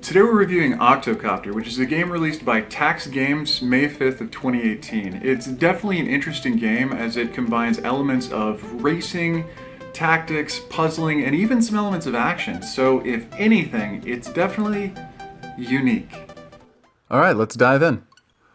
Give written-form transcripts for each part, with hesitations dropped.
Today we're reviewing Octocopter, which is a game released by Tax Games May 5th of 2018. It's definitely an interesting game as it combines elements of racing, tactics, puzzling, and even some elements of action. So if anything, it's definitely unique. Alright, let's dive in.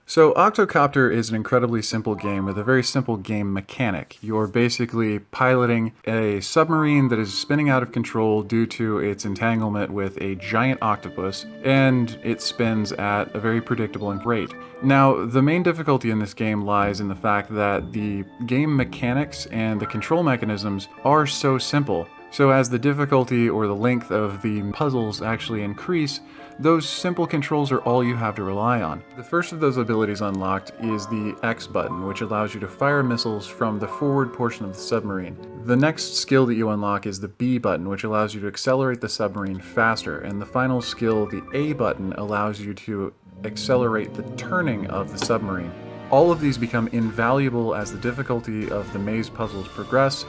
So Octocopter is an incredibly simple game with a very simple game mechanic. You're basically piloting a submarine that is spinning out of control due to its entanglement with a giant octopus, and it spins at a very predictable rate. Now, the main difficulty in this game lies in the fact that the game mechanics and the control mechanisms are so simple. So as the difficulty or the length of the puzzles actually increase, those simple controls are all you have to rely on. The first of those abilities unlocked is the X button, which allows you to fire missiles from the forward portion of the submarine. The next skill that you unlock is the B button, which allows you to accelerate the submarine faster. And the final skill, the A button, allows you to accelerate the turning of the submarine. All of these become invaluable as the difficulty of the maze puzzles progress,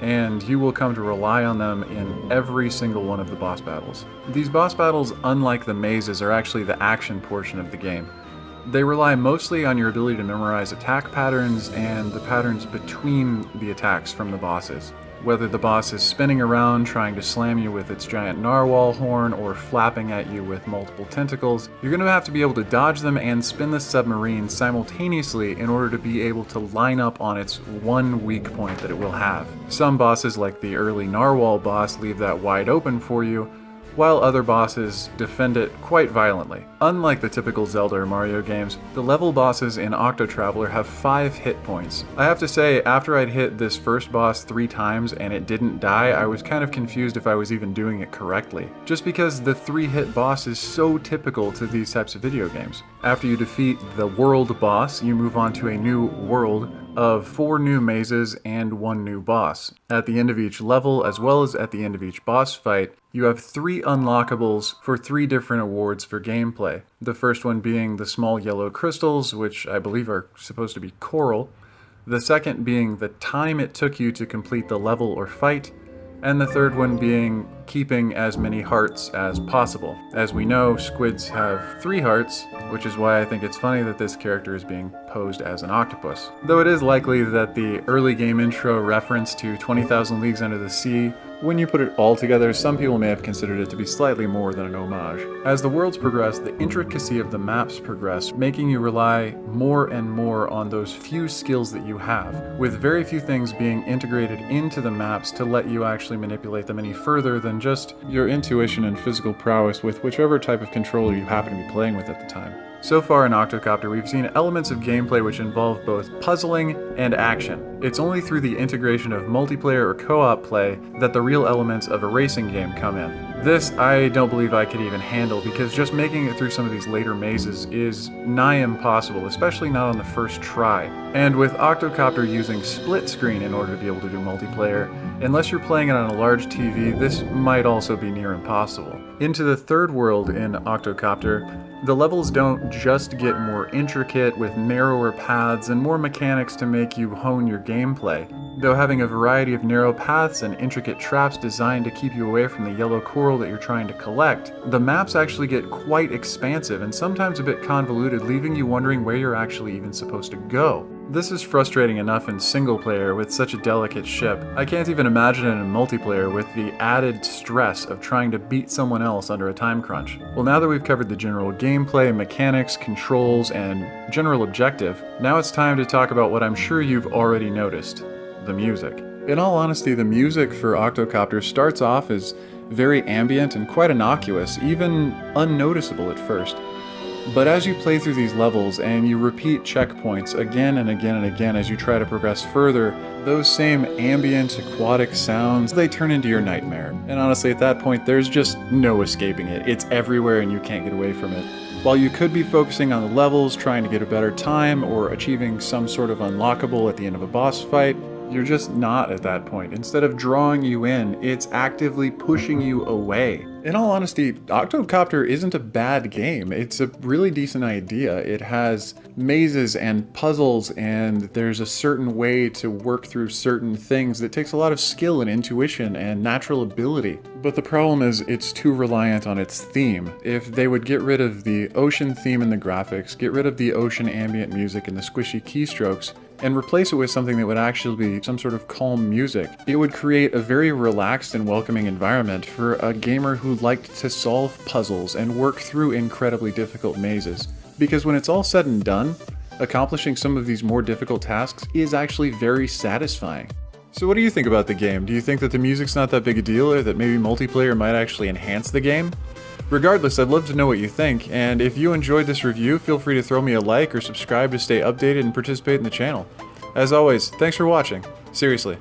and you will come to rely on them in every single one of the boss battles. These boss battles, unlike the mazes, are actually the action portion of the game. They rely mostly on your ability to memorize attack patterns and the patterns between the attacks from the bosses. Whether the boss is spinning around trying to slam you with its giant narwhal horn or flapping at you with multiple tentacles, you're going to have to be able to dodge them and spin the submarine simultaneously in order to be able to line up on its one weak point that it will have. Some bosses, like the early narwhal boss, leave that wide open for you, while other bosses defend it quite violently. Unlike the typical Zelda or Mario games, the level bosses in Octo Traveler have 5 hit points. I have to say, after I'd hit this first boss 3 times and it didn't die, I was kind of confused if I was even doing it correctly, just because the 3-hit boss is so typical to these types of video games. After you defeat the world boss, you move on to a new world of 4 new mazes and 1 new boss. At the end of each level, as well as at the end of each boss fight, you have 3 unlockables for 3 different awards for gameplay. The first one being the small yellow crystals, which I believe are supposed to be coral. The second being the time it took you to complete the level or fight. And the third one being keeping as many hearts as possible. As we know, squids have 3 hearts, which is why I think it's funny that this character is being posed as an octopus. Though it is likely that the early game intro reference to 20,000 Leagues Under the Sea, when you put it all together, some people may have considered it to be slightly more than an homage. As the worlds progress, the intricacy of the maps progress, making you rely more and more on those few skills that you have, with very few things being integrated into the maps to let you actually manipulate them any further than just your intuition and physical prowess with whichever type of controller you happen to be playing with at the time. So far in Octocopter, we've seen elements of gameplay which involve both puzzling and action. It's only through the integration of multiplayer or co-op play that the real elements of a racing game come in. This I don't believe I could even handle, because just making it through some of these later mazes is nigh impossible, especially not on the first try. And with Octocopter using split screen in order to be able to do multiplayer, unless you're playing it on a large TV, this might also be near impossible. Into the third world in Octocopter, the levels don't just get more intricate with narrower paths and more mechanics to make you hone your gameplay. Though having a variety of narrow paths and intricate traps designed to keep you away from the yellow coral that you're trying to collect, the maps actually get quite expansive and sometimes a bit convoluted, leaving you wondering where you're actually even supposed to go. This is frustrating enough in single player with such a delicate ship. I can't even imagine it in multiplayer with the added stress of trying to beat someone else under a time crunch. Well, now that we've covered the general gameplay, mechanics, controls, and general objective, now it's time to talk about what I'm sure you've already noticed: the music. In all honesty, the music for Octocopter starts off as very ambient and quite innocuous, even unnoticeable at first. But as you play through these levels and you repeat checkpoints again and again and again as you try to progress further, those same ambient, aquatic sounds, they turn into your nightmare. And honestly, at that point, there's just no escaping it. It's everywhere and you can't get away from it. While you could be focusing on the levels, trying to get a better time, or achieving some sort of unlockable at the end of a boss fight, You're just not at that point. Instead of drawing you in, it's actively pushing you away. In all honesty, Octocopter isn't a bad game. It's a really decent idea. It has mazes and puzzles, and there's a certain way to work through certain things that takes a lot of skill and intuition and natural ability. But the problem is it's too reliant on its theme. If they would get rid of the ocean theme in the graphics, get rid of the ocean ambient music and the squishy keystrokes, and replace it with something that would actually be some sort of calm music, it would create a very relaxed and welcoming environment for a gamer who liked to solve puzzles and work through incredibly difficult mazes. Because when it's all said and done, accomplishing some of these more difficult tasks is actually very satisfying. So what do you think about the game? Do you think that the music's not that big a deal, or that maybe multiplayer might actually enhance the game? Regardless, I'd love to know what you think, and if you enjoyed this review, feel free to throw me a like or subscribe to stay updated and participate in the channel. As always, thanks for watching. Seriously.